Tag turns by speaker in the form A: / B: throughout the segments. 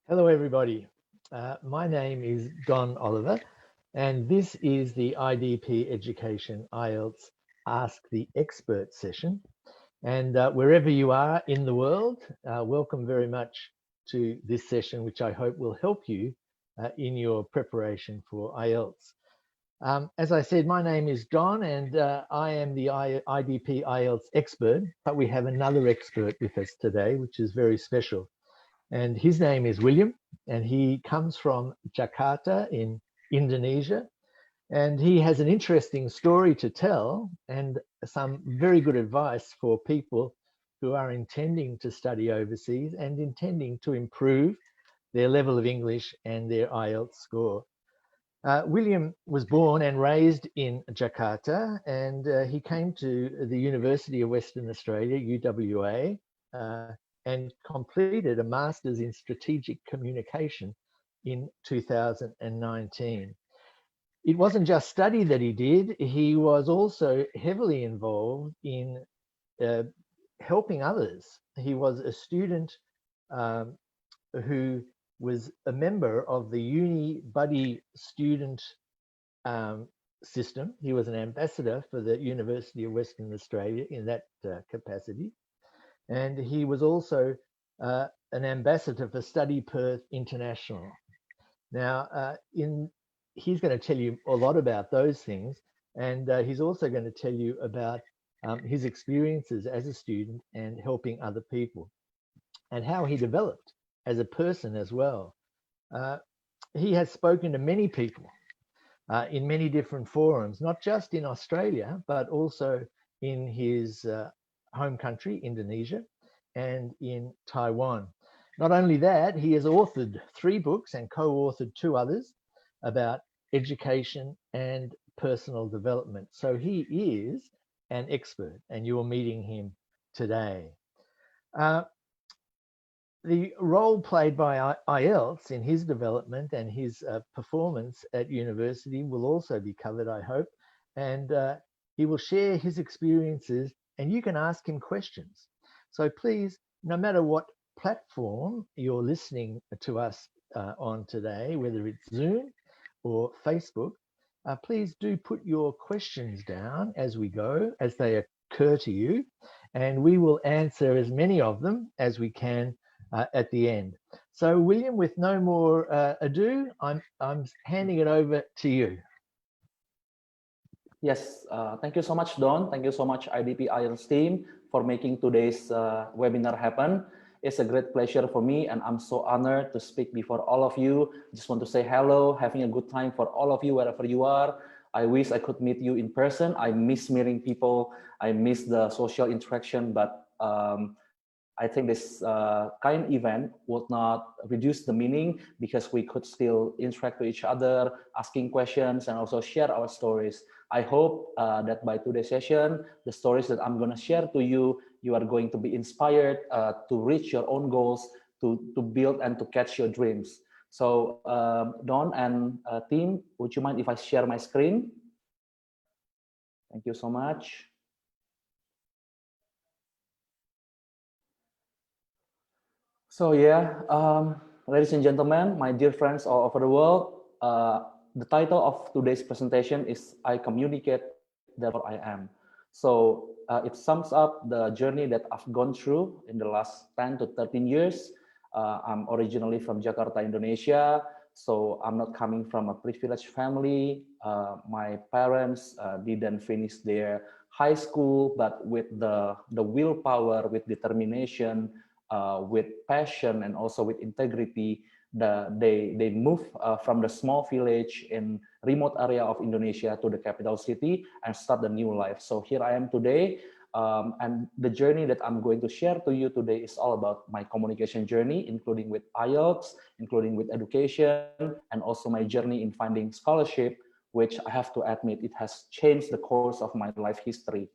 A: Hello, everybody. My name is Don Oliver, and this is the IDP Education IELTS Ask the Expert session. And wherever you are in the world, welcome very much to this session, which I hope will help you in your preparation for IELTS. As I said, my name is Don, and I am the IDP IELTS expert, but we have another expert with us today, which is very special. And his name is William, and he comes from Jakarta in Indonesia. And he has an interesting story to tell and some very good advice for people who are intending to study overseas and intending to improve their level of English and their IELTS score. William was born and raised in Jakarta, and he came to the University of Western Australia, UWA, and completed a Master's in Strategic Communication in 2019. It wasn't just study that he did, he was also heavily involved in helping others. He was a student who was a member of the Uni Buddy student system. He was an ambassador for the University of Western Australia in that capacity. And he was also an ambassador for Study Perth International. Now, he's going to tell you a lot about those things, and he's also going to tell you about his experiences as a student and helping other people, and how he developed as a person as well. He has spoken to many people in many different forums, not just in Australia, but also in his home country, Indonesia, and in Taiwan. Not only that, he has authored 3 books and co-authored 2 others about education and personal development. So he is an expert, and you're meeting him today. The role played by IELTS in his development and his performance at university will also be covered, I hope. And he will share his experiences, and you can ask him questions. So please, no matter what platform you're listening to us on today, whether it's Zoom or Facebook, please do put your questions down as we go, as they occur to you, and we will answer as many of them as we can at the end. So, William, with no more ado, I'm handing it over to you.
B: Yes, thank you so much, Don. Thank you so much, IDP IELTS team, for making today's webinar happen. It's a great pleasure for me, and I'm so honored to speak before all of you. Just want to say hello, having a good time for all of you, wherever you are. I wish I could meet you in person. I miss meeting people. I miss the social interaction, but I think this kind event would not reduce the meaning because we could still interact with each other, asking questions, and also share our stories. I hope that by today's session, the stories that I'm going to share to you, you are going to be inspired to reach your own goals, to build and to catch your dreams. So Don and team, would you mind if I share my screen? Thank you so much. So yeah, ladies and gentlemen, my dear friends all over the world, the title of today's presentation is I Communicate, Therefore I Am. So it sums up the journey that I've gone through in the last 10 to 13 years. I'm originally from Jakarta, Indonesia, so I'm not coming from a privileged family. My parents didn't finish their high school, but with the willpower, with determination, with passion, and also with integrity, they move from the small village in remote area of Indonesia to the capital city and start a new life. So here I am today, and the journey that I'm going to share to you today is all about my communication journey, including with IELTS, including with education, and also my journey in finding scholarship, which I have to admit, it has changed the course of my life history.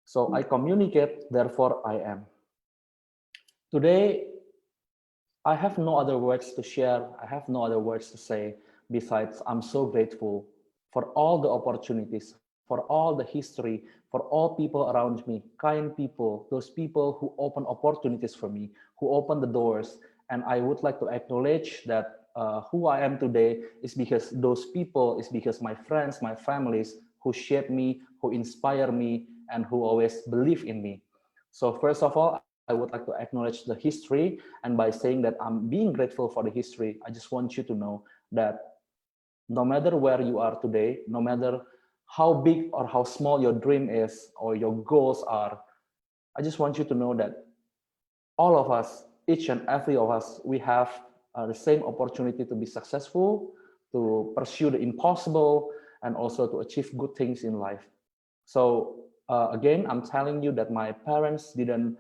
B: So I communicate, therefore I am. Today, I have no other words to share. I have no other words to say besides I'm so grateful for all the opportunities, for all the history, for all people around me, kind people, those people who open opportunities for me, who open the doors, And I would like to acknowledge that who I am today is because those people, is because my friends, my families who shape me, who inspire me, and who always believe in me. So first of all, I would like to acknowledge the history. And by saying that I'm being grateful for the history, I just want you to know that no matter where you are today, no matter how big or how small your dream is or your goals are, I just want you to know that all of us, each and every of us, we have the same opportunity to be successful, to pursue the impossible, and also to achieve good things in life. So again, I'm telling you that my parents didn't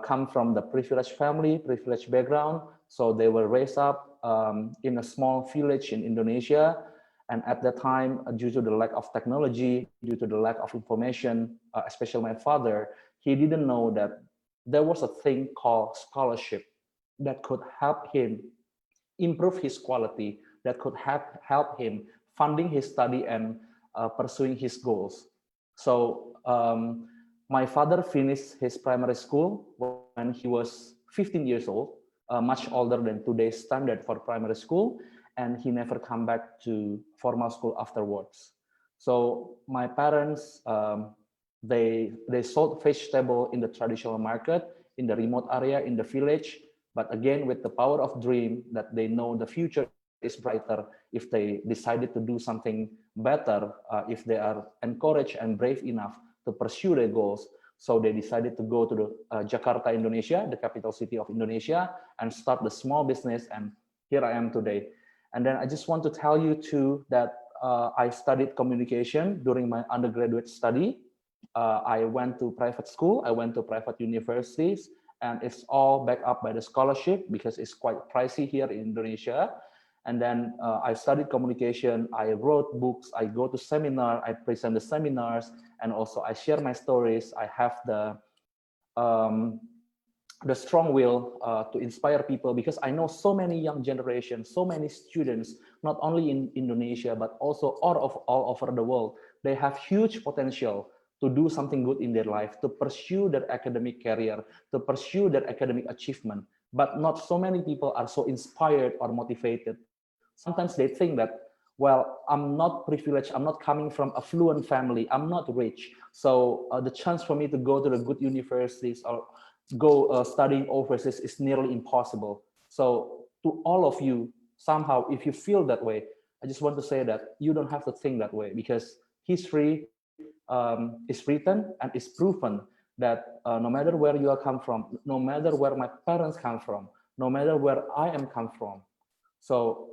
B: come from the privileged family, privileged background. So they were raised up in a small village in Indonesia. And at that time, due to the lack of technology, due to the lack of information, especially my father, he didn't know that there was a thing called scholarship that could help him improve his quality, that could help him funding his study and pursuing his goals. So my father finished his primary school when he was 15 years old, much older than today's standard for primary school, and he never come back to formal school afterwards. So my parents, they sold vegetable in the traditional market, in the remote area, in the village, but again, with the power of dream that they know the future is brighter if they decided to do something better, if they are encouraged and brave enough to pursue their goals. So they decided to go to the Jakarta, Indonesia, the capital city of Indonesia, and start the small business. And here I am today. And then I just want to tell you too that I studied communication during my undergraduate study. I went to private school, I went to private universities, and it's all backed up by the scholarship because it's quite pricey here in Indonesia. And then I studied communication, I wrote books, I go to seminar, I present the seminars, and also I share my stories. I have um, the strong will to inspire people because I know so many young generations, so many students, not only in Indonesia, but also all over the world. They have huge potential to do something good in their life, to pursue their academic career, to pursue their academic achievement. But not so many people are so inspired or motivated. Sometimes they think that, well, I'm not privileged, I'm not coming from a fluent family, I'm not rich. So the chance for me to go to the good universities or go studying overseas is nearly impossible. So to all of you, somehow, if you feel that way, I just want to say that you don't have to think that way because history is written and is proven that no matter where you are come from, no matter where my parents come from, no matter where I am come from, so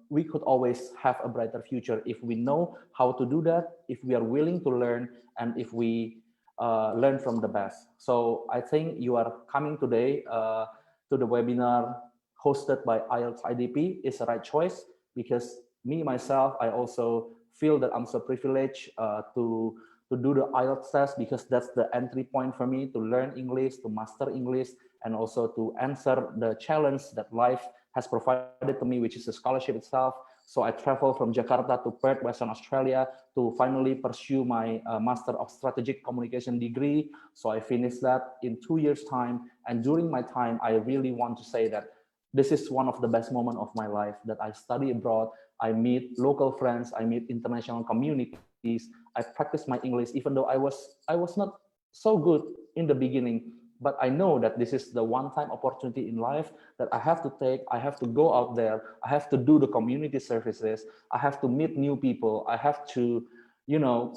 B: we could always have a brighter future if we know how to do that, if we are willing to learn, and if we learn from the best. So I think you are coming today to the webinar hosted by IELTS IDP is the right choice because me, myself, I also feel that I'm so privileged to do the IELTS test because that's the entry point for me to learn English, to master English, and also to answer the challenge that life has provided to me, which is the scholarship itself. So I traveled from Jakarta to Perth, Western Australia, to finally pursue my Master of Strategic Communication degree. So I finished that in 2 years' time. And during my time, I really want to say that this is one of the best moments of my life, that I study abroad, I meet local friends, I meet international communities, I practice my English, even though I was not so good in the beginning, but I know that this is the one-time opportunity in life that I have to take. I have to go out there. I have to do the community services. I have to meet new people. I have to, you know,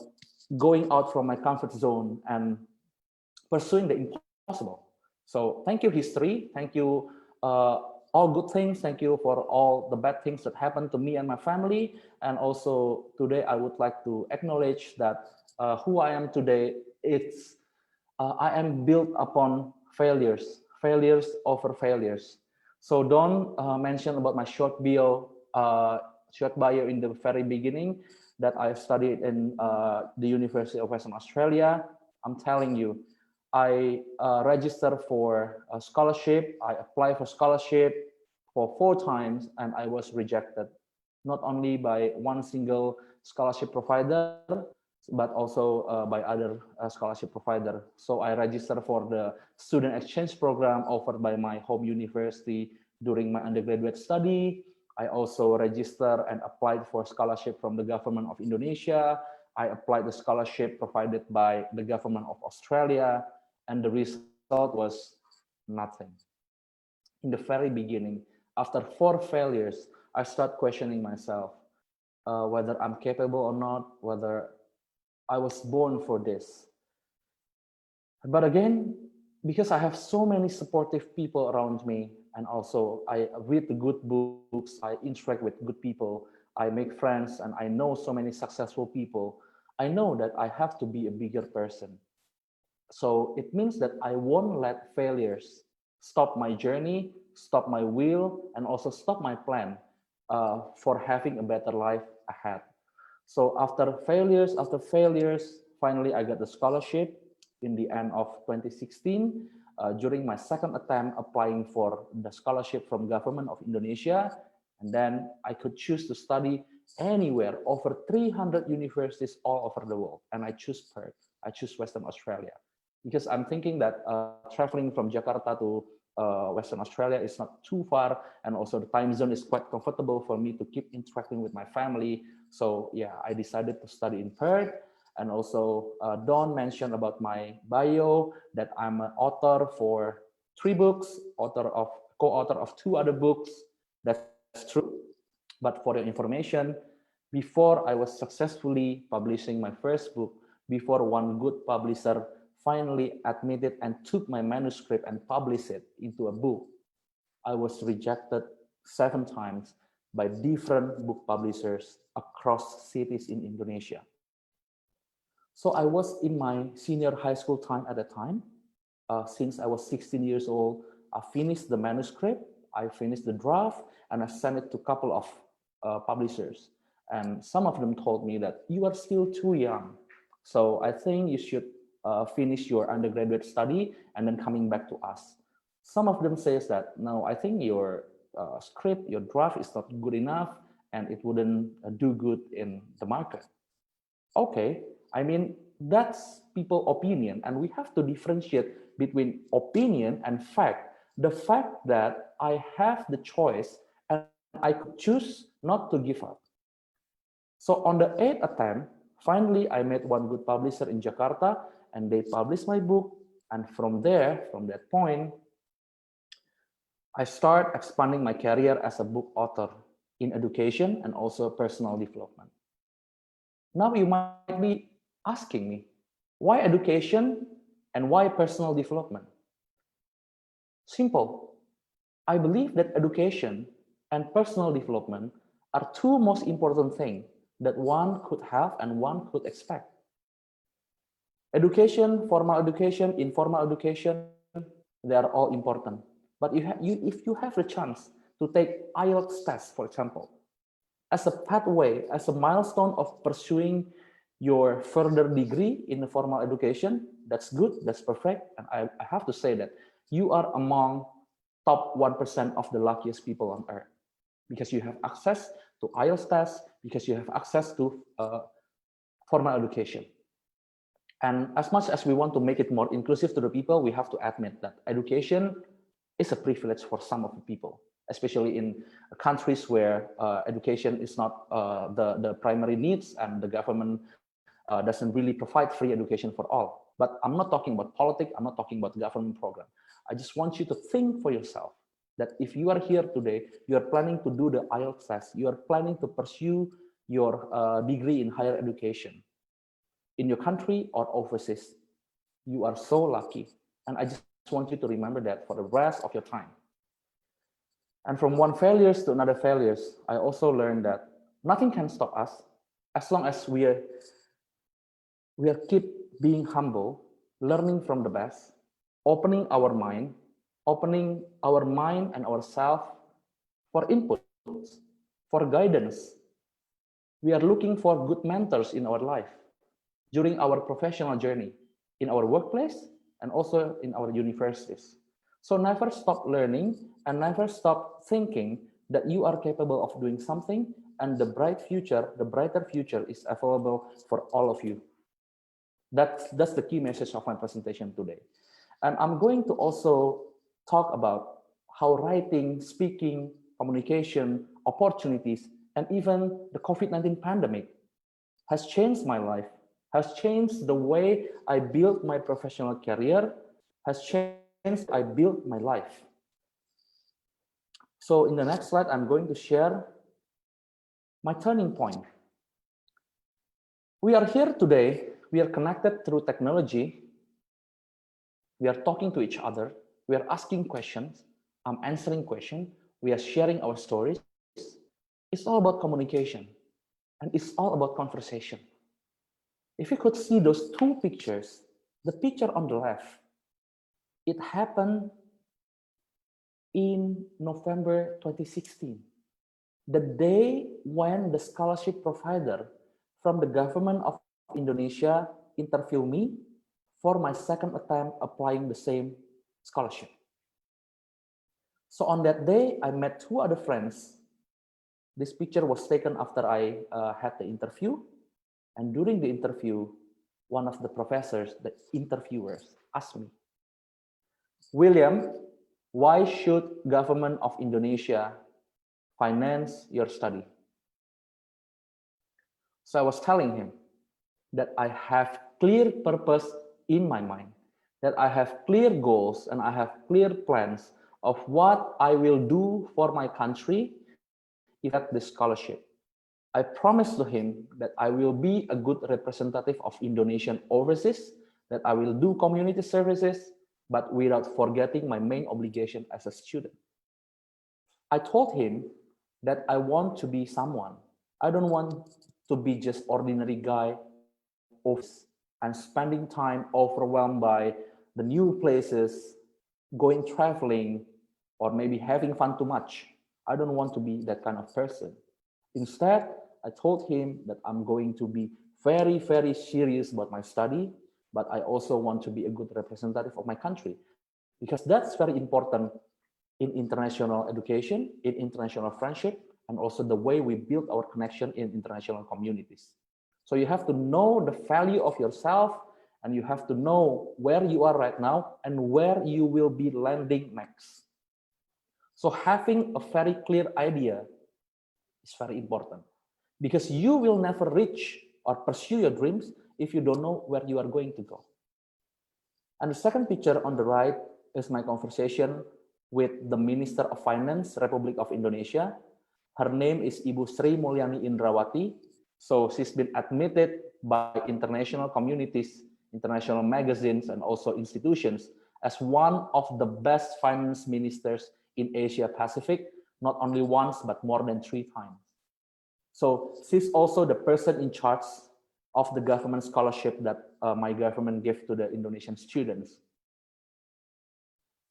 B: going out from my comfort zone and pursuing the impossible. So thank you, history. Thank you, all good things. Thank you for all the bad things that happened to me and my family. And also today, I would like to acknowledge that who I am today, I am built upon failures, failures over failures. So Don mentioned about my short bio in the very beginning that I studied in the University of Western Australia. I'm telling you, I registered for a scholarship. I applied for scholarship for 4 times and I was rejected, not only by one single scholarship provider. So but also by other scholarship provider. So I registered for the student exchange program offered by my home university during my undergraduate study. I also registered and applied for scholarship from the government of Indonesia. I applied the scholarship provided by the government of Australia, and the result was nothing. In the very beginning, after 4 failures, I start questioning myself whether I'm capable or not, whether I was born for this. But again, because I have so many supportive people around me, and also I read the good books, I interact with good people, I make friends, and I know so many successful people, I know that I have to be a bigger person. So it means that I won't let failures stop my journey, stop my will, and also stop my plan for having a better life ahead. So after failures, finally I got the scholarship in the end of 2016 during my second attempt applying for the scholarship from government of Indonesia. And then I could choose to study anywhere, over 300 universities all over the world. And I choose Perth, I choose Western Australia. Because I'm thinking that traveling from Jakarta to Western Australia is not too far, and also the time zone is quite comfortable for me to keep interacting with my family. So yeah, I decided to study in Perth. And also Don mentioned about my bio that I'm an author for 3 books, co-author of 2 other books. That's true. But for your information, before I was successfully publishing my first book, before one good publisher finally admitted and took my manuscript and published it into a book, I was rejected 7 times by different book publishers across cities in Indonesia. So I was in my senior high school time at the time. Since I was 16 years old, I finished the manuscript, I finished the draft, and I sent it to a couple of publishers. And some of them told me that you are still too young. So I think you should finish your undergraduate study and then coming back to us. Some of them says that, no, I think your script, your draft is not good enough and it wouldn't do good in the market. Okay, I mean, that's people opinion, and we have to differentiate between opinion and fact. The fact that I have the choice and I could choose not to give up. So on the 8th attempt, finally I met one good publisher in Jakarta and they published my book. And from there, from that point, I start expanding my career as a book author in education and also personal development. Now you might be asking me, why education and why personal development? Simple. I believe that education and personal development are 2 most important things that one could have and one could expect. Education, formal education, informal education, they are all important. But if you have the chance to take IELTS test, for example, as a pathway, as a milestone of pursuing your further degree in the formal education, that's good, that's perfect. And I have to say that you are among top 1% of the luckiest people on earth because you have access to IELTS tests, because you have access to formal education. And as much as we want to make it more inclusive to the people, we have to admit that education is a privilege for some of the people, especially in countries where education is not the primary needs and the government doesn't really provide free education for all. But I'm not talking about politics, I'm not talking about government program. I just want you to think for yourself that if you are here today, you are planning to do the IELTS test, you are planning to pursue your degree in higher education in your country or overseas, you are so lucky. And I just want you to remember that for the rest of your time. And from one failures to another failures, I also learned that nothing can stop us as long as we are keep being humble, learning from the best, opening our mind and ourselves for inputs, for guidance. We are looking for good mentors in our life during our professional journey, in our workplace, and also in our universities. So never stop learning and never stop thinking that you are capable of doing something and the brighter future is available for all of you. That's the key message of my presentation today. And I'm going to also talk about how writing, speaking, communication, opportunities, and even the COVID-19 pandemic has changed my life, has changed the way I built my professional career, has changed I built my life. So in the next slide, I'm going to share my turning point. We are here today, we are connected through technology, we are talking to each other, we are asking questions, I'm answering questions, we are sharing our stories. It's all about communication and it's all about conversation. If you could see those two pictures, the picture on the left, it happened in November 2016, the day when the scholarship provider from the government of Indonesia interviewed me for my second attempt applying the same scholarship. So on that day, I met two other friends. This picture was taken after I had the interview. And during the interview, one of the professors, the interviewers, asked me, William, why should government of Indonesia finance your study? So I was telling him that I have clear purpose in my mind, that I have clear goals and I have clear plans of what I will do for my country if I get this scholarship. I promised to him that I will be a good representative of Indonesian overseas, that I will do community services, but without forgetting my main obligation as a student. I told him that I want to be someone. I don't want to be just ordinary guy overseas and spending time overwhelmed by the new places, going traveling, or maybe having fun too much. I don't want to be that kind of person. Instead, I told him that I'm going to be very, very serious about my study, but I also want to be a good representative of my country because that's very important in international education, in international friendship, and also the way we build our connection in international communities. So you have to know the value of yourself and you have to know where you are right now and where you will be landing next. So having a very clear idea is very important because you will never reach or pursue your dreams if you don't know where you are going to go. And the second picture on the right is my conversation with the Minister of Finance, Republic of Indonesia. Her name is Ibu Sri Mulyani Indrawati. So she's been admitted by international communities, international magazines, and also institutions as one of the best finance ministers in Asia Pacific, not only once, but more than 3 times. So she's also the person in charge of the government scholarship that my government gave to the Indonesian students.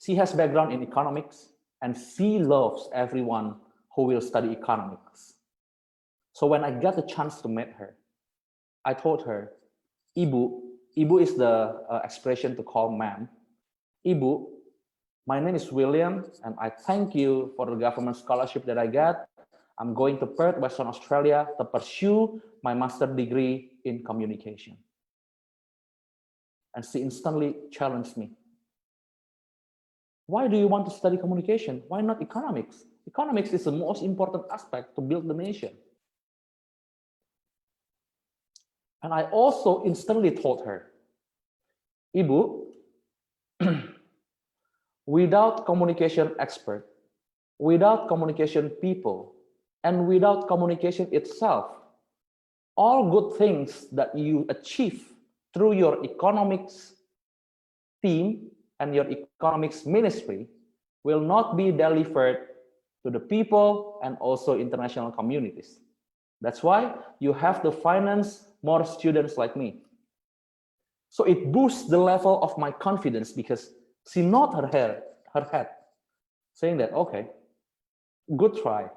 B: She has background in economics and she loves everyone who will study economics. So when I got the chance to meet her, I told her, Ibu is the expression to call ma'am. Ibu, my name is William and I thank you for the government scholarship that I got. I'm going to Perth, Western Australia to pursue my master's degree in communication. And she instantly challenged me. Why do you want to study communication? Why not economics? Economics is the most important aspect to build the nation. And I also instantly told her, Ibu, without communication expert, without communication people, and without communication itself, all good things that you achieve through your economics team and your economics ministry will not be delivered to the people and also international communities. That's why you have to finance more students like me. So it boosts the level of my confidence because she nodded her head, saying that, okay, good try,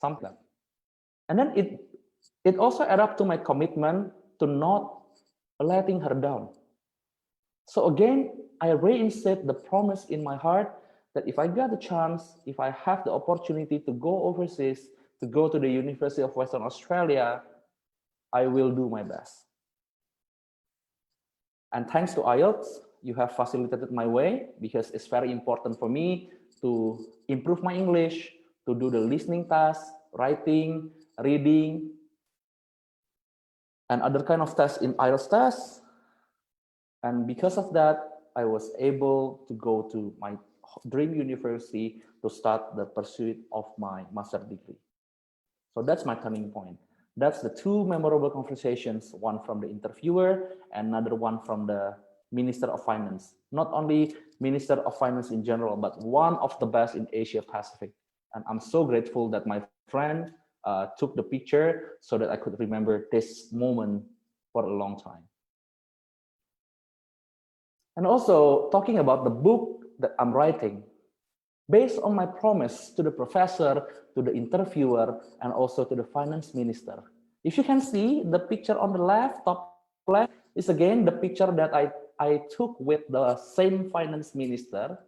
B: something like that. And then it also added up to my commitment to not letting her down. So again, I reinstate the promise in my heart that if I get the chance, if I have the opportunity to go overseas, to go to the University of Western Australia, I will do my best. And thanks to IELTS, you have facilitated my way because it's very important for me to improve my English, to do the listening tasks, writing, reading, and other kind of tests in IELTS tests. And because of that, I was able to go to my dream university to start the pursuit of my master degree. So that's my turning point. That's the two memorable conversations, one from the interviewer and another one from the Minister of Finance. Not only Minister of Finance in general, but one of the best in Asia Pacific. And I'm so grateful that my friend took the picture so that I could remember this moment for a long time. And also talking about the book that I'm writing, based on my promise to the professor, to the interviewer, and also to the finance minister. If you can see the picture on the left, top left, is again the picture that I took with the same finance minister.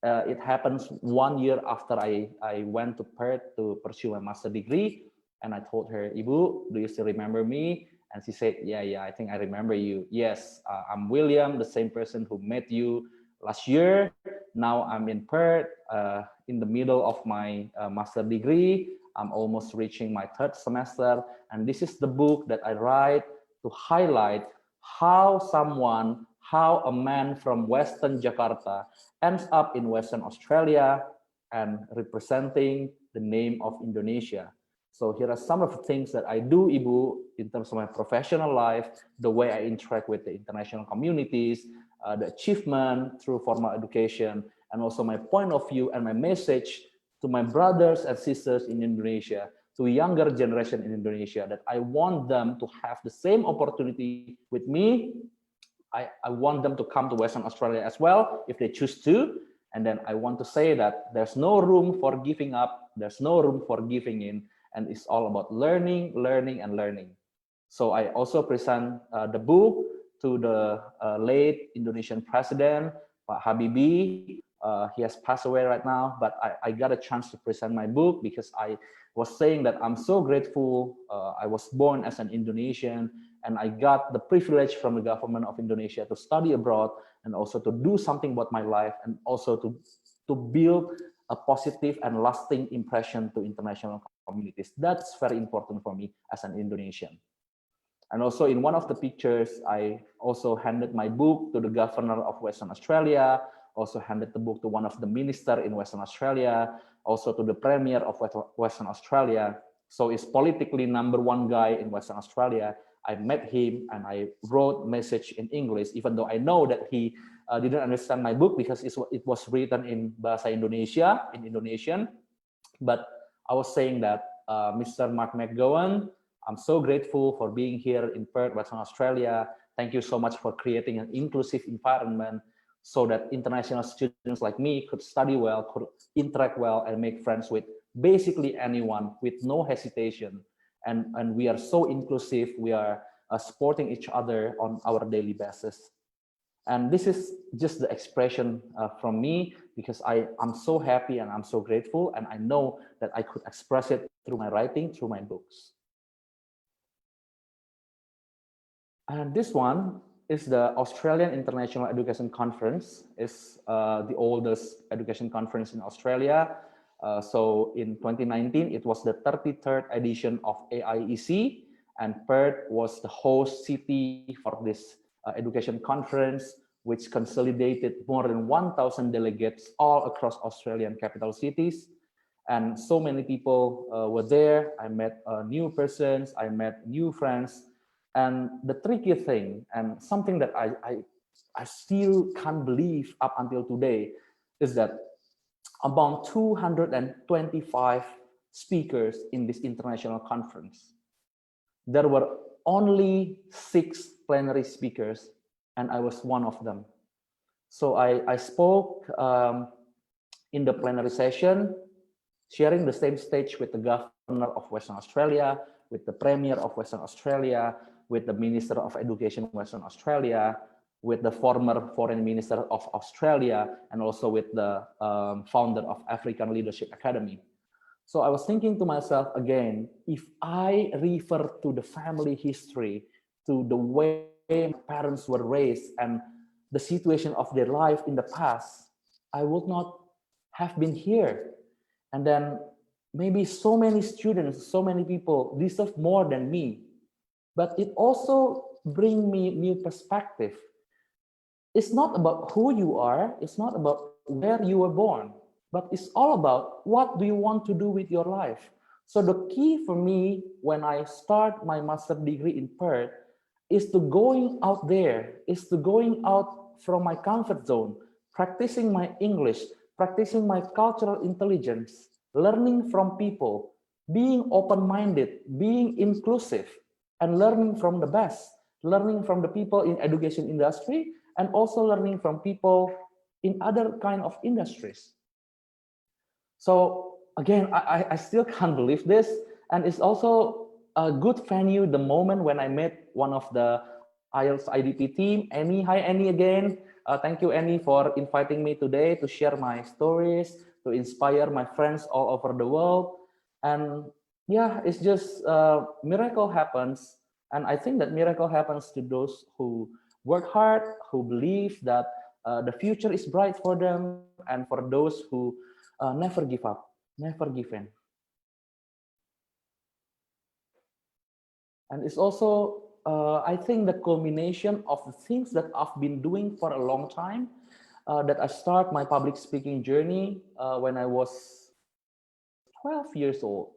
B: It happens 1 year after I went to Perth to pursue my master degree. And I told her, Ibu, do you still remember me? And she said, yeah, I think I remember you. Yes, I'm William, the same person who met you last year. Now I'm in Perth, in the middle of my master degree. I'm almost reaching my third semester. And this is the book that I write to highlight how a man from Western Jakarta ends up in Western Australia and representing the name of Indonesia. So here are some of the things that I do, Ibu, in terms of my professional life, the way I interact with the international communities, the achievement through formal education, and also my point of view and my message to my brothers and sisters in Indonesia, to younger generation in Indonesia, that I want them to have the same opportunity with me. I want them to come to Western Australia as well, if they choose to. And then I want to say that there's no room for giving up. There's no room for giving in. And it's all about learning, learning, and learning. So I also present the book to the late Indonesian president, Pak Habibie. He has passed away right now, but I got a chance to present my book because I was saying that I'm so grateful. I was born as an Indonesian, and I got the privilege from the government of Indonesia to study abroad and also to do something about my life and also to build a positive and lasting impression to international communities. That's very important for me as an Indonesian. And also in one of the pictures, I also handed my book to the governor of Western Australia, also handed the book to one of the minister in Western Australia, also to the premier of Western Australia. So it's politically #1 guy in Western Australia. I met him and I wrote message in English, even though I know that he didn't understand my book because it was written in Bahasa Indonesia, in Indonesian. But I was saying that, Mr. Mark McGowan, I'm so grateful for being here in Perth, Western Australia. Thank you so much for creating an inclusive environment so that international students like me could study well, could interact well, and make friends with basically anyone with no hesitation. And we are so inclusive. We are supporting each other on our daily basis. And this is just the expression from me because I'm so happy and I'm so grateful. And I know that I could express it through my writing, through my books. And this one is the Australian International Education Conference. It's the oldest education conference in Australia. So in 2019, it was the 33rd edition of AIEC, and Perth was the host city for this education conference, which consolidated more than 1,000 delegates all across Australian capital cities. And so many people were there. I met new persons, I met new friends. And the tricky thing, and something that I still can't believe up until today, is that among 225 speakers in this international conference, there were only 6 plenary speakers, and I was one of them. So I spoke in the plenary session, sharing the same stage with the governor of Western Australia, with the premier of Western Australia, with the Minister of Education of Western Australia, with the former Foreign Minister of Australia, and also with the founder of African Leadership Academy. So I was thinking to myself again, if I refer to the family history, to the way my parents were raised and the situation of their life in the past, I would not have been here. And then maybe so many students, so many people deserve more than me. But it also bring me new perspective. It's not about who you are, it's not about where you were born, but it's all about what do you want to do with your life. So the key for me when I start my master degree in Perth is to going out there, is to going out from my comfort zone, practicing my English, practicing my cultural intelligence, learning from people, being open-minded, being inclusive, and learning from the best, learning from the people in education industry, and also learning from people in other kind of industries. So again, I still can't believe this. And it's also a good venue, the moment when I met one of the IELTS IDP team, Annie. Hi, Annie again. Thank you, Annie, for inviting me today to share my stories, to inspire my friends all over the world. And yeah, it's just miracle happens. And I think that miracle happens to those who work hard, who believe that the future is bright for them, and for those who never give up, never give in. And it's also, I think, the culmination of the things that I've been doing for a long time. That I start my public speaking journey when I was 12 years old.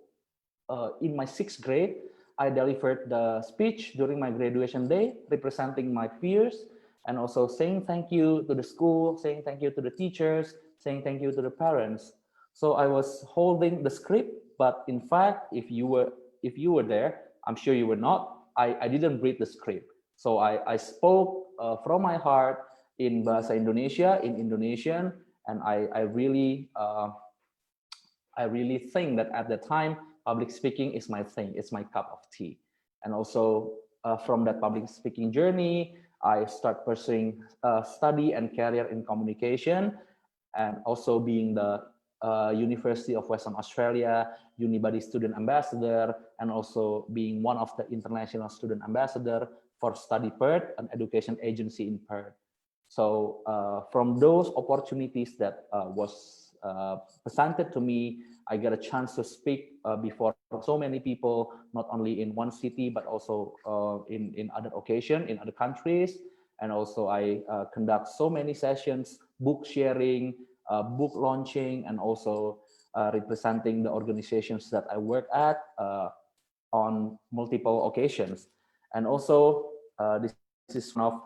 B: In my sixth grade, I delivered the speech during my graduation day, representing my peers, and also saying thank you to the school, saying thank you to the teachers, saying thank you to the parents. So I was holding the script, but in fact, if you were there, I'm sure you were not. I didn't read the script. So I spoke from my heart in Bahasa Indonesia, in Indonesian, and I really think that at the time, public speaking is my thing, it's my cup of tea. And also from that public speaking journey, I start pursuing study and career in communication, and also being the University of Western Australia Unibody Student Ambassador, and also being one of the International Student Ambassador for Study Perth, an education agency in Perth. So from those opportunities that was presented to me, I get a chance to speak before so many people, not only in one city, but also in other occasions, in other countries. And also I conduct so many sessions, book sharing, book launching, and also representing the organizations that I work at on multiple occasions. And also this is one of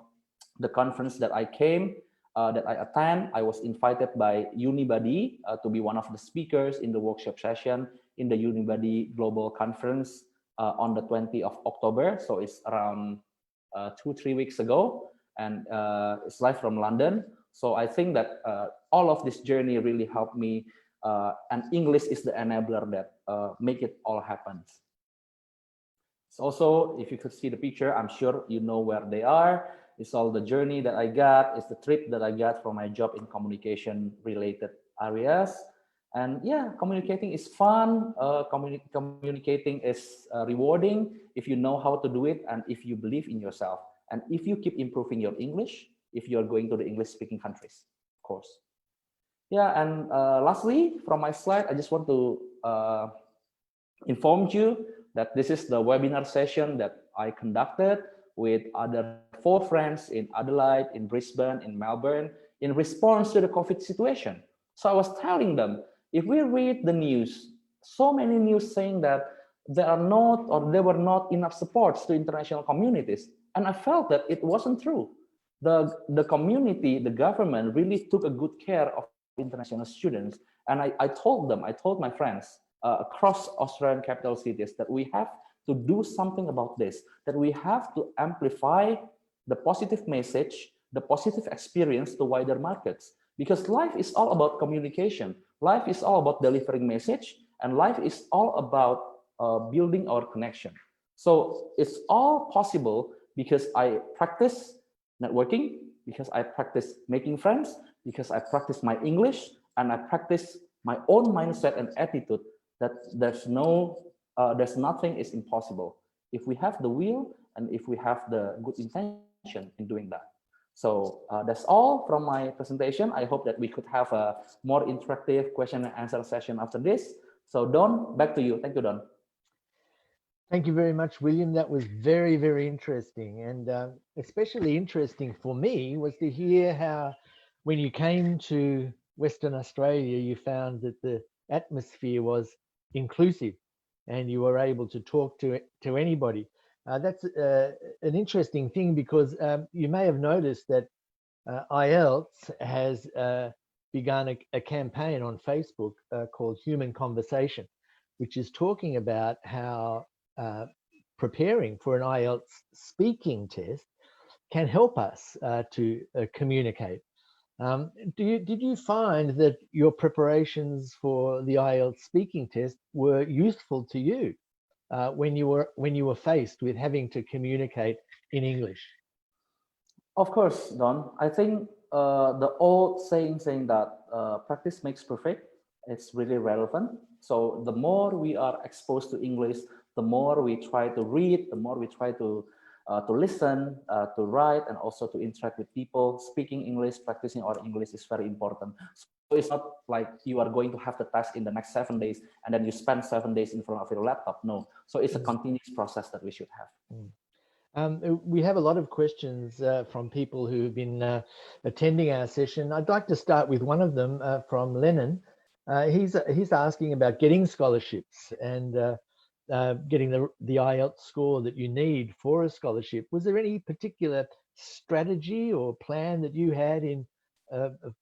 B: the conference that I came, that I attend. I was invited by Unibody to be one of the speakers in the workshop session in the Unibody Global Conference on the 20th of October. So it's around 2-3 weeks ago, and it's live from London. So I think that all of this journey really helped me, and English is the enabler that make it all happen. So also, if you could see the picture, I'm sure you know where they are. It's all the journey that I got. It's the trip that I got from my job in communication related areas. And yeah, communicating is fun. Communicating is rewarding if you know how to do it and if you believe in yourself. And if you keep improving your English, if you're going to the English speaking countries, of course. Yeah, and lastly, from my slide, I just want to inform you that this is the webinar session that I conducted with other 4 friends in Adelaide, in Brisbane, in Melbourne, in response to the COVID situation. So I was telling them, if we read the news, so many news saying that there are not, or there were not enough supports to international communities. And I felt that it wasn't true. The community, the government really took a good care of international students. And I told them, I told my friends across Australian capital cities that we have to do something about this, that we have to amplify the positive message, the positive experience to wider markets. Because life is all about communication. Life is all about delivering message, and life is all about building our connection. So it's all possible because I practice networking, because I practice making friends, because I practice my English, and I practice my own mindset and attitude that there's nothing is impossible. If we have the will and if we have the good intention, in doing that. So that's all from my presentation. I hope that we could have a more interactive question and answer session after this. So Don, back to you. Thank you, Don.
A: Thank you very much, William. That was very, very interesting. And especially interesting for me was to hear how, when you came to Western Australia, you found that the atmosphere was inclusive and you were able to talk to anybody. That's an interesting thing because you may have noticed that IELTS has begun a campaign on Facebook called Human Conversation, which is talking about how preparing for an IELTS speaking test can help us to communicate. Did you find that your preparations for the IELTS speaking test were useful to you when you were faced with having to communicate in English?
B: Of course, Don. I think the old saying that practice makes perfect, it's really relevant. So the more we are exposed to English, the more we try to read, the more we try to listen, to write, and also to interact with people. Speaking English, practicing our English is very important. So it's not like you are going to have the test in the next 7 days and then you spend 7 days in front of your laptop. No. So it's a continuous process that we should have.
A: We have a lot of questions from people who have been attending our session. I'd like to start with one of them from Lennon. He's asking about getting scholarships and getting the IELTS score that you need for a scholarship. Was there any particular strategy or plan that you had in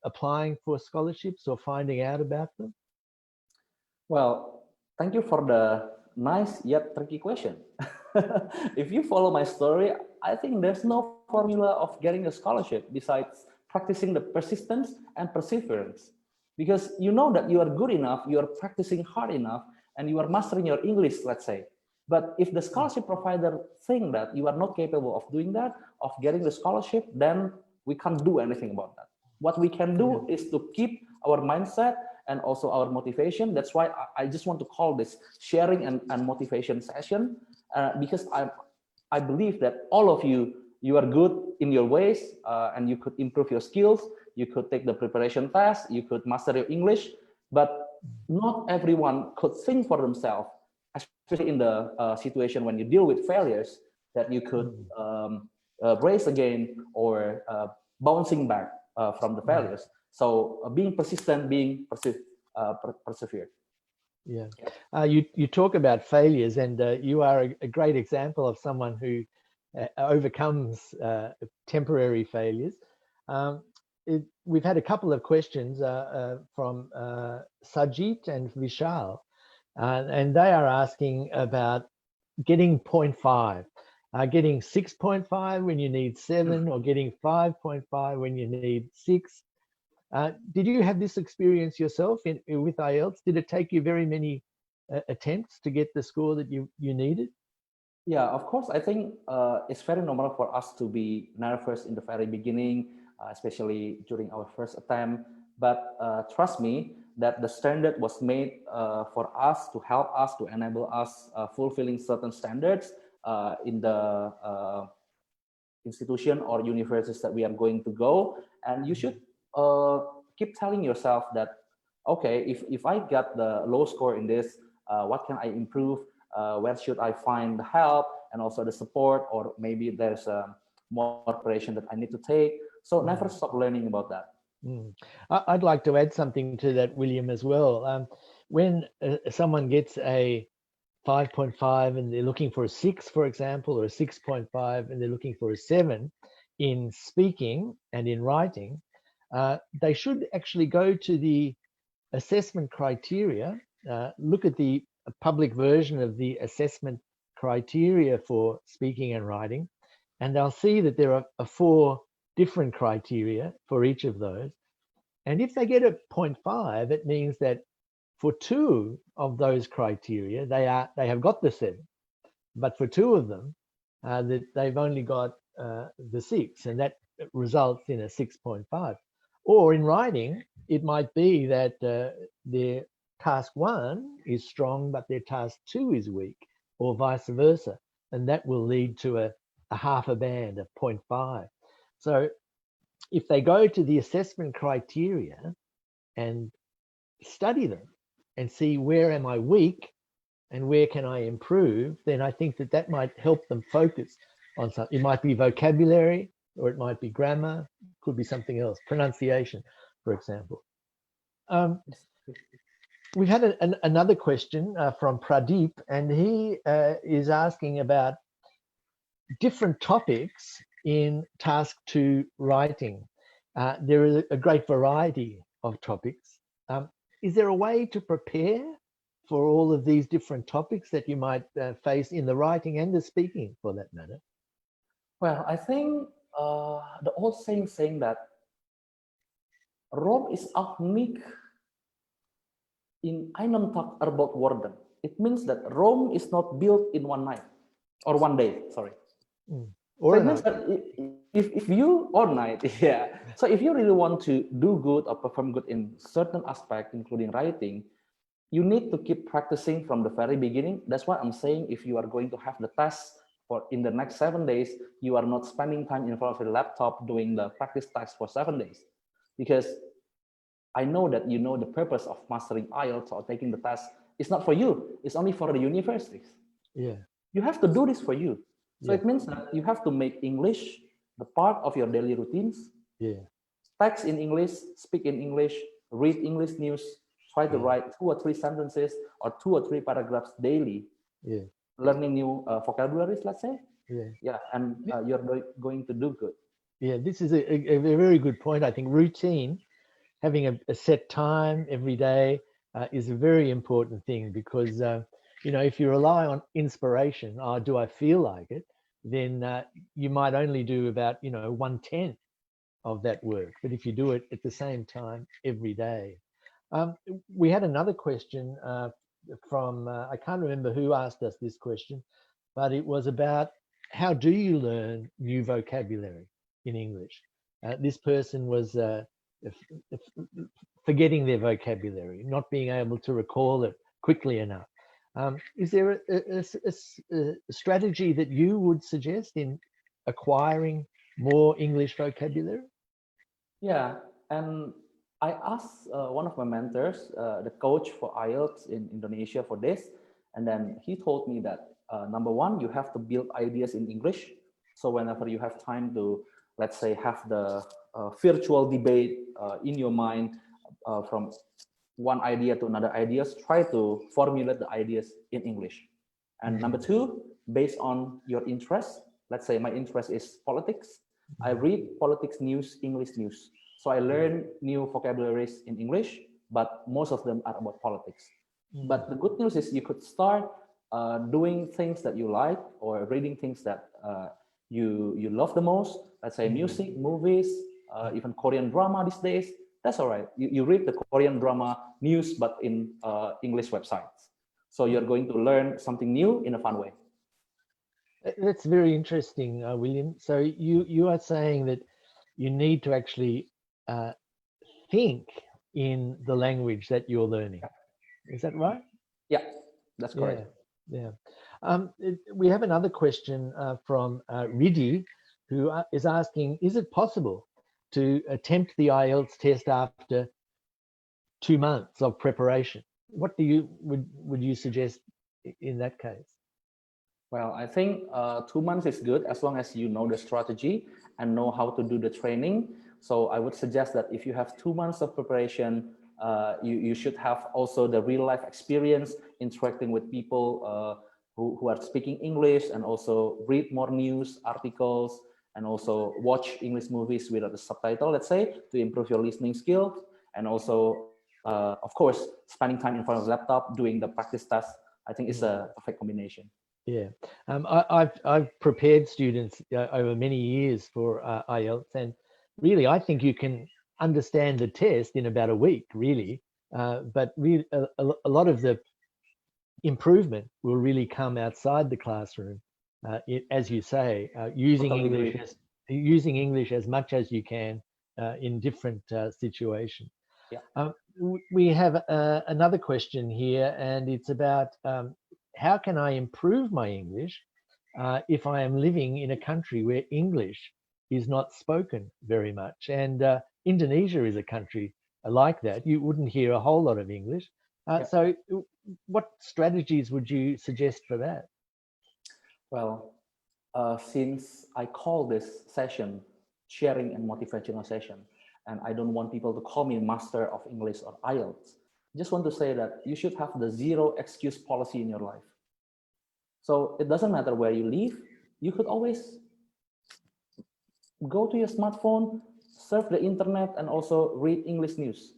A: applying for scholarships or finding out about them?
B: Well, thank you for the nice yet tricky question. If you follow my story, I think there's no formula of getting a scholarship besides practicing the persistence and perseverance. Because you know that you are good enough, you are practicing hard enough, and you are mastering your English, let's say. But if the scholarship provider think that you are not capable of doing that, of getting the scholarship, then we can't do anything about that. What we can do is to keep our mindset and also our motivation. That's why I just want to call this sharing and motivation session, because I believe that all of you are good in your ways, and you could improve your skills. You could take the preparation test, you could master your English, but not everyone could think for themselves, especially in the situation when you deal with failures, that you could raise again or bouncing back from the failures. So being persistent, being persevered.
A: Yeah, you talk about failures, and you are a great example of someone who overcomes temporary failures. We've had a couple of questions from Sajit and Vishal, and they are asking about getting 0.5, getting 6.5 when you need 7, or getting 5.5 when you need 6. Did you have this experience yourself with IELTS? Did it take you very many attempts to get the score that you needed?
B: Yeah, of course. I think it's very normal for us to be nervous in the very beginning, especially during our first attempt. But trust me, that the standard was made for us to help us, to enable us fulfilling certain standards in the institution or universities that we are going to go. And you should keep telling yourself that, okay, if I got the low score in this, what can I improve? Where should I find the help and also the support, or maybe there's more preparation that I need to take. So never stop learning about that.
A: I'd like to add something to that, William, as well. When someone gets a 5.5 and they're looking for a 6, for example, or a 6.5 and they're looking for a 7 in speaking and in writing, they should actually go to the assessment criteria, look at the public version of the assessment criteria for speaking and writing, and they'll see that there are 4 different criteria for each of those. And if they get a 0.5, it means that for 2 of those criteria, they have got the 7, but for 2 of them, that they've only got the 6, and that results in a 6.5. Or in writing, it might be that their task 1 is strong, but their task 2 is weak, or vice versa, and that will lead to a a half a band, a 0.5. So if they go to the assessment criteria and study them and see where am I weak and where can I improve, then I think that that might help them focus on something. It might be vocabulary, or it might be grammar, could be something else, pronunciation, for example. We've had another question from Pradeep, and he is asking about different topics in task 2 writing. There is a great variety of topics. Is there a way to prepare for all of these different topics that you might face in the writing and the speaking, for that matter?
B: Well, I think the old saying that Rome is unique in einem Tag erbaut worden. It means that Rome is not built in one night or one day. Sorry.
A: Or
B: so it means that if you or night, yeah. So if you really want to do good or perform good in certain aspect, including writing, you need to keep practicing from the very beginning. That's why I'm saying if you are going to have the test for in the next 7 days, you are not spending time in front of the laptop doing the practice tasks for 7 days, because I know that you know the purpose of mastering IELTS or taking the test is not for you. It's only for the universities.
A: Yeah.
B: You have to do this for you. So
A: Yeah.
B: it means that you have to make English the part of your daily routines.
A: Yeah.
B: Text in English, speak in English, read English news, try to write 2 or 3 sentences or 2 or 3 paragraphs daily.
A: Yeah.
B: Learning new vocabularies, let's say.
A: Yeah.
B: Yeah, and you're going to do good.
A: Yeah, this is a very good point. I think routine, having a set time every day is a very important thing, because, you know, if you rely on inspiration, oh, do I feel like it? Then you might only do about, you know, 1/10 of that work. But if you do it at the same time every day. We had another question from, I can't remember who asked us this question, but it was about how do you learn new vocabulary in English? This person was forgetting their vocabulary, not being able to recall it quickly enough. Is there a strategy that you would suggest in acquiring more English vocabulary?
B: Yeah, and I asked one of my mentors, the coach for IELTS in Indonesia, for this, and then he told me that number one, you have to build ideas in English. So whenever you have time to, let's say, have the virtual debate in your mind from one idea to another ideas, try to formulate the ideas in English. And number two, based on your interest, let's say my interest is politics, I read politics news, English news. So I learn new vocabularies in English, but most of them are about politics. But the good news is you could start doing things that you like, or reading things that you love the most. Let's say music, movies, even Korean drama these days. That's all right. You read the Korean drama news, but in English websites. So you're going to learn something new in a fun way.
A: That's very interesting, William. So you are saying that you need to actually think in the language that you're learning. Is that right?
B: Yeah, that's correct.
A: Yeah. We have another question from Ridi, who is asking, is it possible to attempt the IELTS test after 2 months of preparation? What would you suggest in that case?
B: Well, I think 2 months is good as long as you know the strategy and know how to do the training. So I would suggest that if you have 2 months of preparation, you should have also the real life experience interacting with people who are speaking English, and also read more news articles, and also watch English movies without the subtitle, let's say, to improve your listening skills. And also, of course, spending time in front of the laptop doing the practice tasks. I think it's a perfect combination.
A: Yeah, I've prepared students over many years for IELTS, and really I think you can understand the test in about a week, really. But really, a lot of the improvement will really come outside the classroom, as you say, using
B: Totally
A: English as much as you can in different situations.
B: Yeah.
A: We have another question here, and it's about how can I improve my English if I am living in a country where English is not spoken very much. And Indonesia is a country like that. You wouldn't hear a whole lot of English.
B: Yeah.
A: So what strategies would you suggest for that?
B: Well, since I call this session sharing and motivational session, and I don't want people to call me master of English or IELTS, just want to say that you should have the zero excuse policy in your life. So it doesn't matter where you live, you could always go to your smartphone, surf the internet, and also read English news.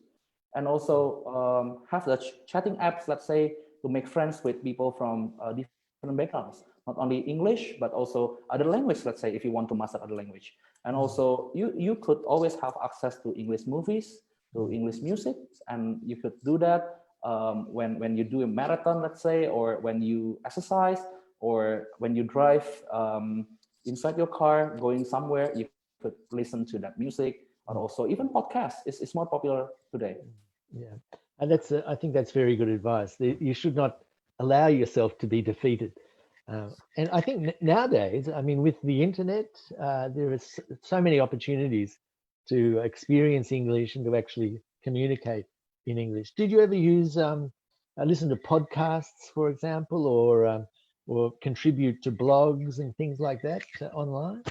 B: And also have the chatting apps, let's say, to make friends with people from different backgrounds, not only English, but also other language, let's say, if you want to master other language. And also you could always have access to English movies, to English music, and you could do that when you do a marathon, let's say, or when you exercise, or when you drive inside your car going somewhere, you could listen to that music, or also even podcasts is more popular today.
A: Yeah, and I think that's very good advice. You should not allow yourself to be defeated. And I think nowadays, I mean, with the internet, there are so many opportunities to experience English and to actually communicate in English. Did you ever use listen to podcasts, for example, or contribute to blogs and things like that online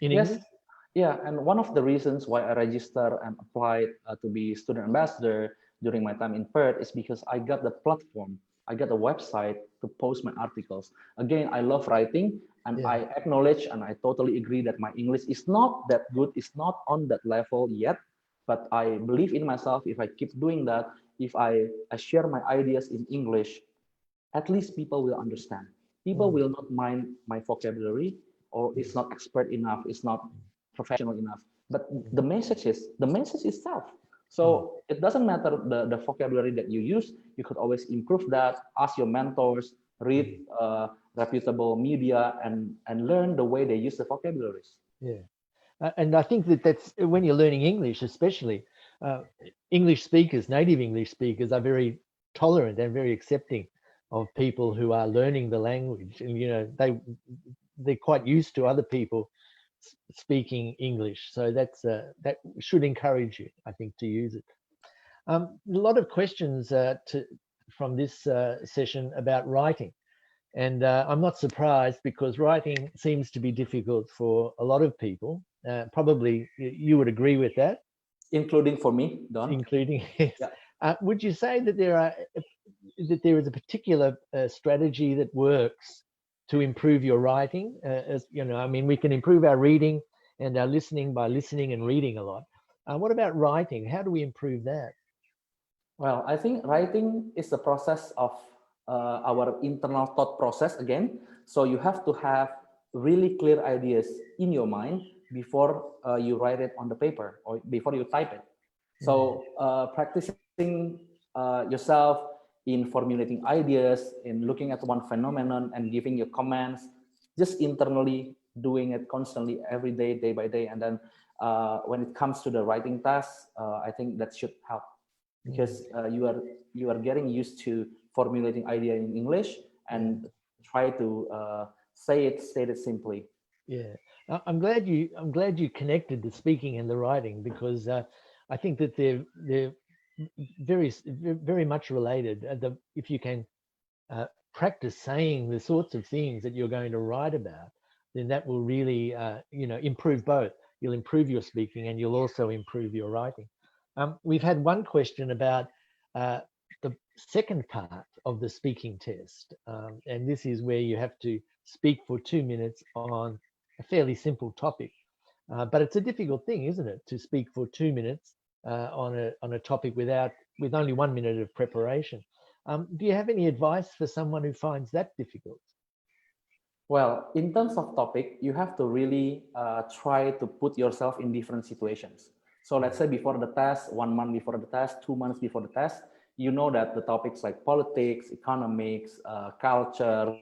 A: in
B: Yes,
A: English?
B: yeah, and one of the reasons why I registered and applied to be student ambassador during my time in Perth is because I got the platform, I got a website to post my articles. Again, I love writing, and
A: Yeah.
B: I acknowledge and I totally agree that my English is not that good, it's not on that level yet, but I believe in myself. If I keep doing that, if I share my ideas in English, at least people will understand. People
A: Mm,
B: will not mind my vocabulary, or it's not expert enough, it's not professional enough. But
A: mm,
B: the message itself.
A: mm,
B: So it doesn't matter the vocabulary that you use. You could always improve that. Ask your mentors, read
A: mm.
B: reputable media, and learn the way they use the vocabularies.
A: Yeah. And I think that that's when you're learning English, especially uh, English speakers, native English speakers are very tolerant and very accepting of people who are learning the language. And, you know, they're quite used to other people speaking English. So that should encourage you, I think, to use it. A lot of questions from this session about writing. And I'm not surprised because writing seems to be difficult for a lot of people. Probably you would agree with that,
B: Including for me, Don.
A: including yes.
B: Yeah.
A: Would you say that there is a particular strategy that works to improve your writing? As you know, I mean, we can improve our reading and our listening by listening and reading a lot. What about writing? How do we improve that?
B: Well, I think writing is the process of our internal thought process again. So you have to have really clear ideas in your mind before you write it on the paper or before you type it.
A: Mm,
B: So practicing yourself in formulating ideas, in looking at one phenomenon and giving your comments, just internally doing it constantly every day, day by day. And then when it comes to the writing task, I think that should help
A: mm,
B: because you are getting used to formulating idea in English
A: yeah.
B: and try to say it simply.
A: Yeah, I'm glad you connected the speaking and the writing because I think that they're very much related. If you can practice saying the sorts of things that you're going to write about, then that will really improve both. You'll improve your speaking and you'll also improve your writing. We've had one question about uh, the second part of the speaking test, and this is where you have to speak for 2 minutes on a fairly simple topic. But it's a difficult thing, isn't it, to speak for 2 minutes on a topic with only 1 minute of preparation. Do you have any advice for someone who finds that difficult?
B: Well, in terms of topic, you have to really try to put yourself in different situations. So let's say before the test, 1 month before the test, 2 months before the test, you know that the topics like politics, economics, culture,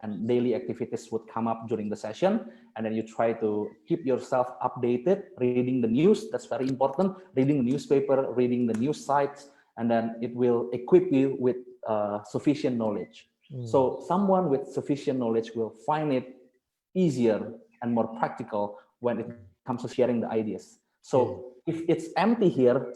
B: and daily activities would come up during the session. And then you try to keep yourself updated, reading the news. That's very important. Reading the newspaper, reading the news sites, and then it will equip you with sufficient knowledge. So someone with sufficient knowledge will find it easier and more practical when it comes to sharing the ideas.
A: Yeah.
B: So if it's empty here,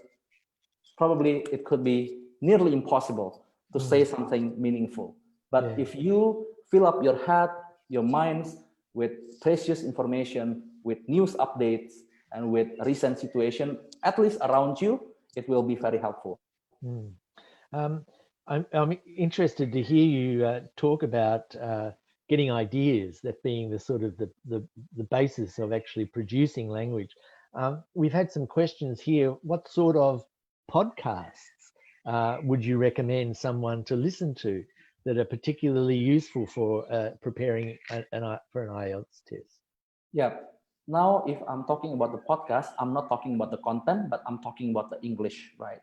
B: probably it could be nearly impossible to say something meaningful. But
A: Yeah.
B: if you fill up your head, your minds with precious information, with news updates, and with recent situation, at least around you, it will be very helpful.
A: Mm. Um, I'm interested to hear you talk about getting ideas, that being the sort of the basis of actually producing language. We've had some questions here. What sort of podcasts would you recommend someone to listen to that are particularly useful for preparing for an IELTS test?
B: Yeah. Now, if I'm talking about the podcast, I'm not talking about the content, but I'm talking about the English, right?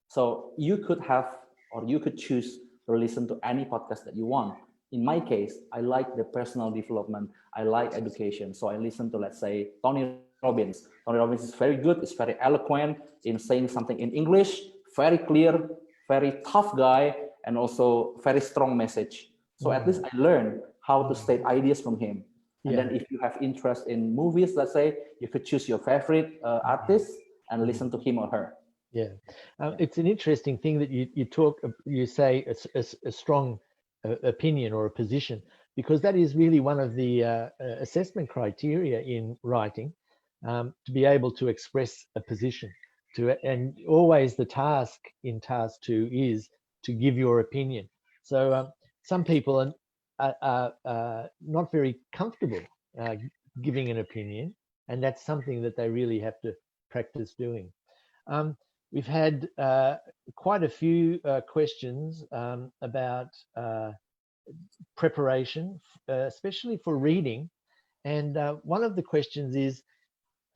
B: So you could have, or you could choose to listen to any podcast that you want. In my case, I like the personal development. I like education. So I listen to, let's say, Tony Robbins. Tony Robbins is very good. It's very eloquent in saying something in English, very clear, very tough guy, and also very strong message. So at least I learned how to state ideas from him. And
A: Yeah.
B: then if you have interest in movies, let's say, you could choose your favorite artist and listen to him or her.
A: Yeah,
B: Yeah.
A: it's an interesting thing that you say a strong opinion or a position, because that is really one of the assessment criteria in writing, to be able to express a position. And always the task in task two is to give your opinion. So some people are not very comfortable uh, giving an opinion, and that's something that they really have to practice doing. Um, we've had quite a few questions about preparation, especially for reading. And one of the questions is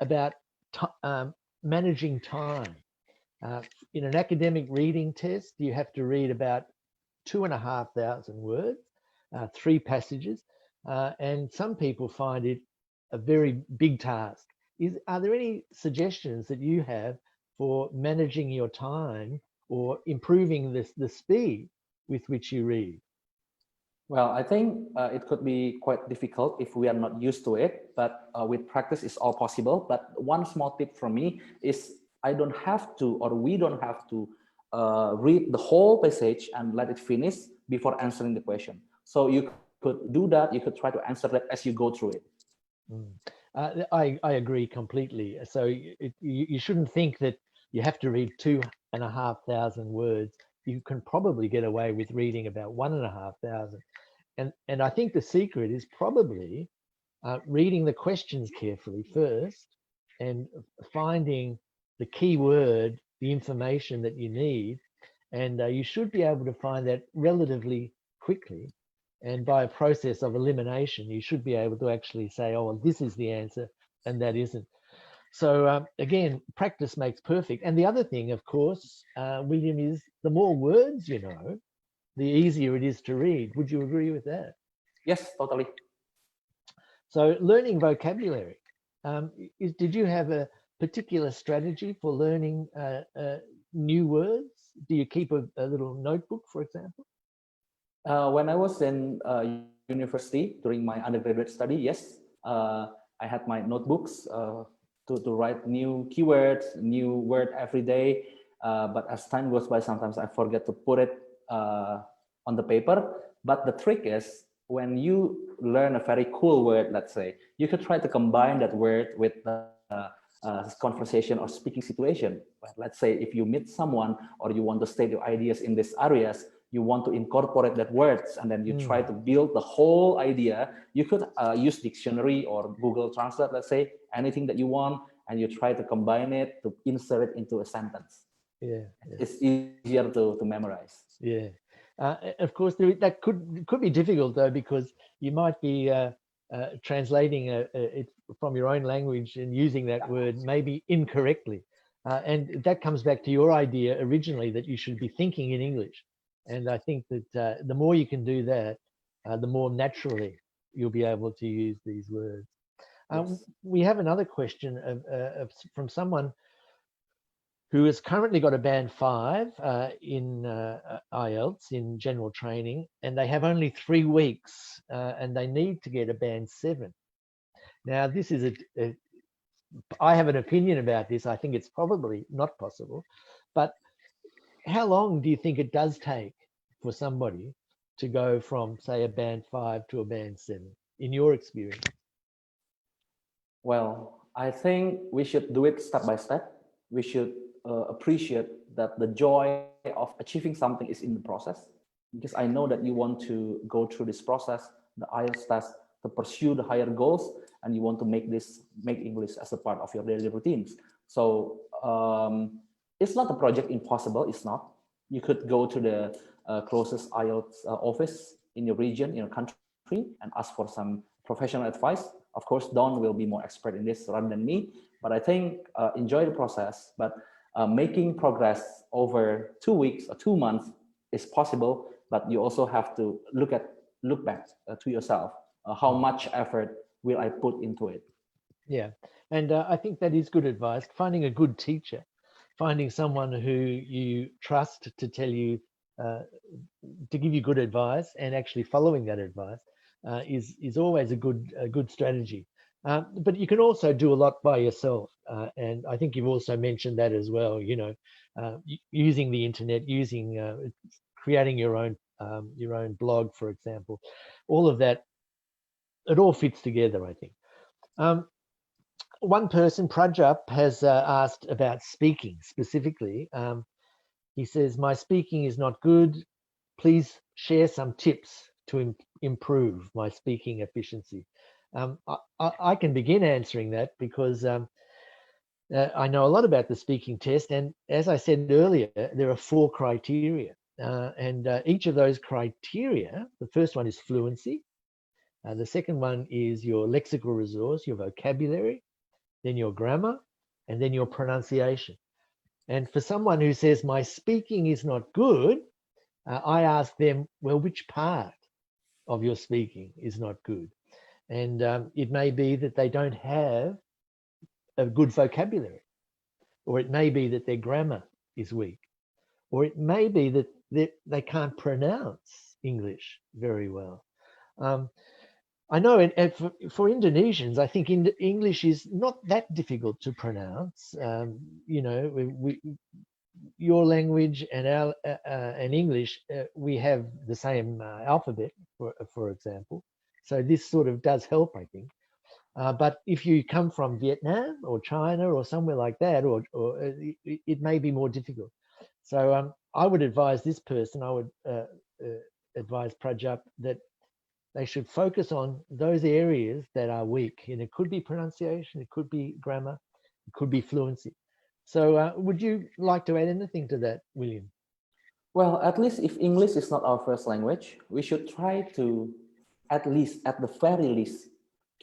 A: about managing time. Uh, in an academic reading test, you have to read about 2,500 words, three passages, and some people find it a very big task. Are there any suggestions that you have for managing your time or improving the speed with which you read?
B: Well, I think it could be quite difficult if we are not used to it, but with practice, it's all possible. But one small tip from me is I don't have to, or we don't have to read the whole passage and let it finish before answering the question. So you could do that. You could try to answer that as you go through it.
A: Mm. I agree completely. So you shouldn't think that you have to read 2,500 words. You can probably get away with reading about 1,500. And I think the secret is probably reading the questions carefully first and finding the key word, the information that you need. And you should be able to find that relatively quickly. And by a process of elimination, you should be able to actually say, oh, well, this is the answer and that isn't. So again, practice makes perfect. And the other thing, of course, William, is the more words you know, the easier it is to read. Would you agree with that?
B: Yes, totally.
A: So learning vocabulary, did you have a particular strategy for learning new words? Do you keep a little notebook, for example?
B: When I was in university during my undergraduate study, yes, I had my notebooks to write new keywords, new word every day. But as time goes by, sometimes I forget to put it on the paper. But the trick is when you learn a very cool word, let's say, you could try to combine that word with the conversation or speaking situation. Let's say if you meet someone or you want to state your ideas in these areas, you want to incorporate that words and then you try to build the whole idea. You could use dictionary or Google Translate, let's say, anything that you want, and you try to combine it to insert it into a sentence.
A: Yeah, yeah,
B: It's easier to memorize.
A: yeah. Of course, that could be difficult though, because you might be translating it from your own language and using that word maybe incorrectly, and that comes back to your idea originally that you should be thinking in English. And I think that the more you can do that, the more naturally you'll be able to use these words.
B: Yes.
A: We have another question from someone who has currently got a band 5 in IELTS, in general training, and they have only 3 weeks and they need to get a band 7. Now, this is I have an opinion about this. I think it's probably not possible, but how long do you think it does take for somebody to go from, say, a band 5 to a band 7, in your experience?
B: Well, I think we should do it step by step. We should appreciate that the joy of achieving something is in the process. Because I know that you want to go through this process, the IELTS test, to pursue the higher goals, and you want to make English as a part of your daily routines. So it's not a project impossible. It's not. You could go to the closest IELTS office in your region, in your country, and ask for some professional advice. Of course, Don will be more expert in this rather than me, but I think enjoy the process. But making progress over 2 weeks or 2 months is possible, but you also have to look back to yourself. How much effort will I put into it?
A: Yeah, and I think that is good advice. Finding a good teacher, finding someone who you trust to tell you, to give you good advice, and actually following that advice is always a good strategy. But you can also do a lot by yourself, and I think you've also mentioned that as well. You know, using the internet, creating your own blog, for example, all of that. It all fits together, I think. One person, Prajup, has asked about speaking specifically. He says, my speaking is not good. Please share some tips to improve my speaking efficiency. I can begin answering that because I know a lot about the speaking test. And as I said earlier, there are 4 criteria. And each of those criteria, the first one is fluency. The second one is your lexical resource, your vocabulary, then your grammar, and then your pronunciation. And for someone who says, my speaking is not good, I ask them, well, which part of your speaking is not good? And it may be that they don't have a good vocabulary, or it may be that their grammar is weak, or it may be that they can't pronounce English very well. I know for Indonesians, I think English is not that difficult to pronounce. You know, your language and our and English, we have the same alphabet, for example. So this sort of does help, I think. But if you come from Vietnam or China or somewhere like that, or it may be more difficult. So I would advise this person, I would advise Prajup, that they should focus on those areas that are weak. And it could be pronunciation, it could be grammar, it could be fluency. So would you like to add anything to that, William?
B: Well, at least if English is not our first language, we should try to, at the very least,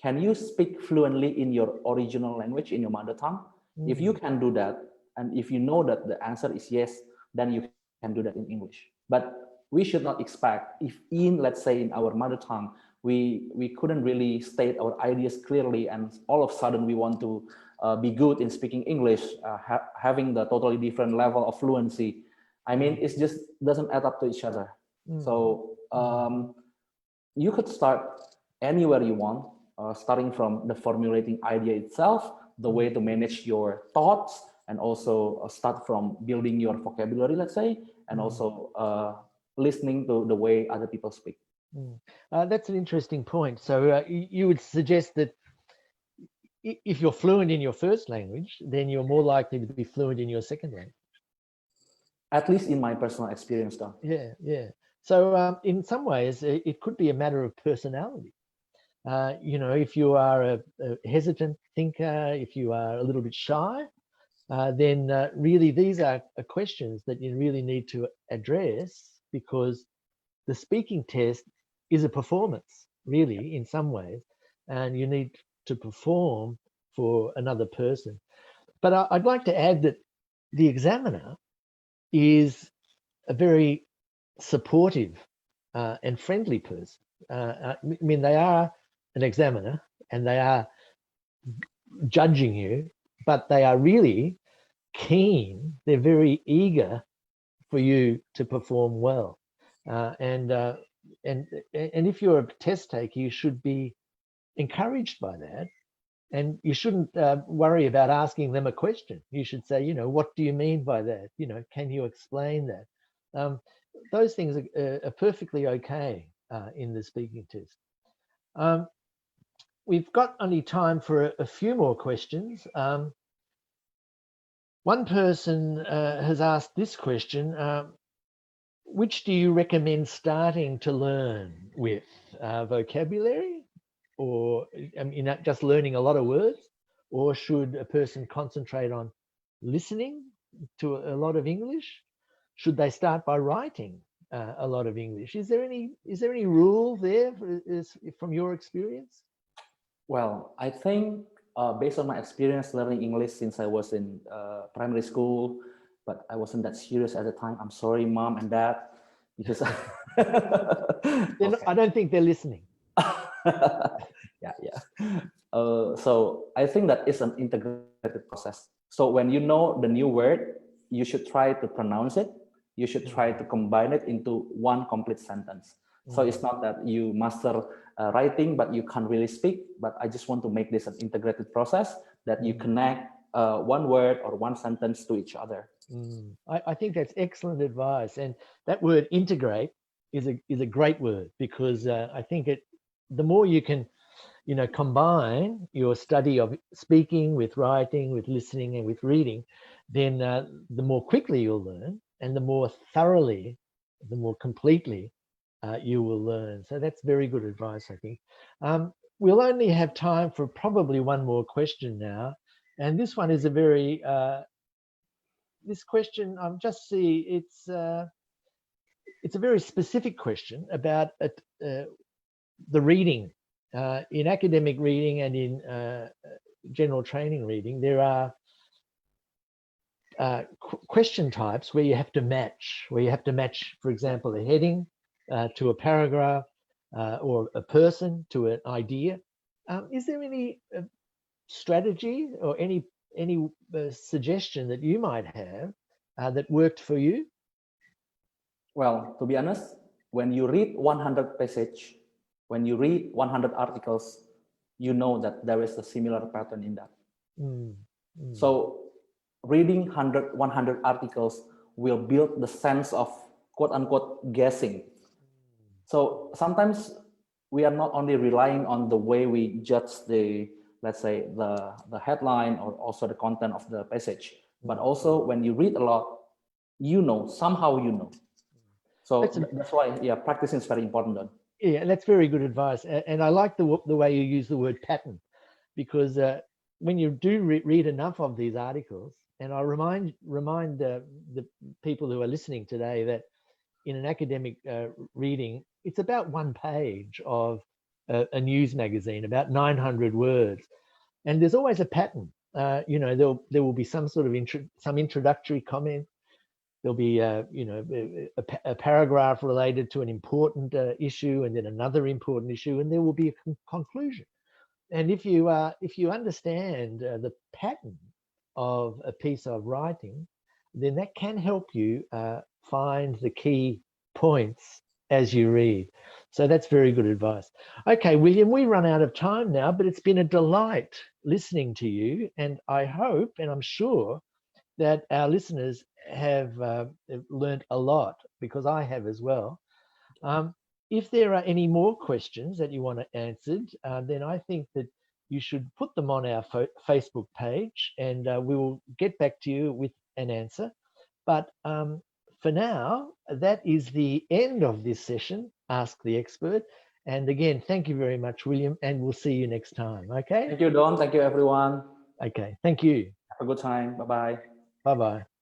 B: can you speak fluently in your original language, in your mother tongue? If you can do that, and if you know that the answer is yes, then you can do that in English. But we should not expect, if let's say, in our mother tongue, we couldn't really state our ideas clearly, and all of a sudden we want to be good in speaking English, having the totally different level of fluency. I mean, it just doesn't add up to each other. So you could start anywhere you want, starting from the formulating idea itself, the way to manage your thoughts, and also start from building your vocabulary, let's say, and also listening to the way other people speak.
A: That's an interesting point. So you would suggest that if you're fluent in your first language, then you're more likely to be fluent in your second language.
B: At least in my personal experience, though.
A: Yeah, yeah. So in some ways, it could be a matter of personality. You know, if you are a hesitant thinker, if you are a little bit shy, then really these are questions that you really need to address, because the speaking test is a performance, really, in some ways, and you need to perform for another person. But I'd like to add that the examiner is a very supportive and friendly person. I mean, they are an examiner and they are judging you, but they are really keen, they're very eager for you to perform well. And if you're a test taker, you should be encouraged by that. And you shouldn't worry about asking them a question. You should say, you know, what do you mean by that? You know, can you explain that? Those things are perfectly okay in the speaking test. We've got only time for a few more questions. One person has asked this question, which do you recommend starting to learn with? Vocabulary, or just learning a lot of words? Or should a person concentrate on listening to a lot of English? Should they start by writing a lot of English? Is there any rule there from your experience?
B: Well, I think based on my experience learning English since I was in primary school, but I wasn't that serious at the time. I'm sorry, mom and dad, because
A: Okay. I don't think they're listening.
B: Yeah. So I think that is an integrated process. So when you know the new word, you should try to pronounce it. You should try to combine it into one complete sentence. So it's not that you master writing, but you can't really speak. But I just want to make this an integrated process that you connect one word or one sentence to each other.
A: I think that's excellent advice. And that word integrate is a great word, because I think the more you can, you know, combine your study of speaking with writing, with listening, and with reading, then the more quickly you'll learn, and the more thoroughly, the more completely you will learn. So that's very good advice, I think. We'll only have time for probably one more question now. And this one is a very, this question, just see, it's a very specific question about the reading. In academic reading and in general training reading, there are question types where you have to match, for example, a heading to a paragraph, or a person to an idea. Is there any strategy or any suggestion that you might have that worked for you?
B: Well, to be honest, when you read 100 passage, when you read 100 articles, you know that there is a similar pattern in that. So reading 100 articles will build the sense of quote unquote guessing. So sometimes we are not only relying on the way we judge the, let's say, the headline or also the content of the passage, but also when you read a lot, you know, somehow you know. So that's why, yeah, practicing is very important.
A: Yeah, that's very good advice. And I like the way you use the word pattern, because when you do read enough of these articles, and I remind the people who are listening today that in an academic reading, it's about one page of a news magazine, about 900 words. And there's always a pattern. You know, there will be some sort of some introductory comment. There'll be you know, a paragraph related to an important issue, and then another important issue, and there will be a conclusion. And if you understand the pattern of a piece of writing, then that can help you find the key points as you read. So that's very good advice. Okay, William, we run out of time now, but it's been a delight listening to you, and I hope, and I'm sure, that our listeners have learned a lot, because I have as well. If there are any more questions that you want answered, then I think that you should put them on our Facebook page, and we will get back to you with an answer. But for now, that is the end of this session, Ask the Expert. And again, thank you very much, William, and we'll see you next time. Okay?
B: Thank you, Don. Thank you, everyone.
A: Okay, thank you.
B: Have a good time. Bye-bye.
A: Bye-bye.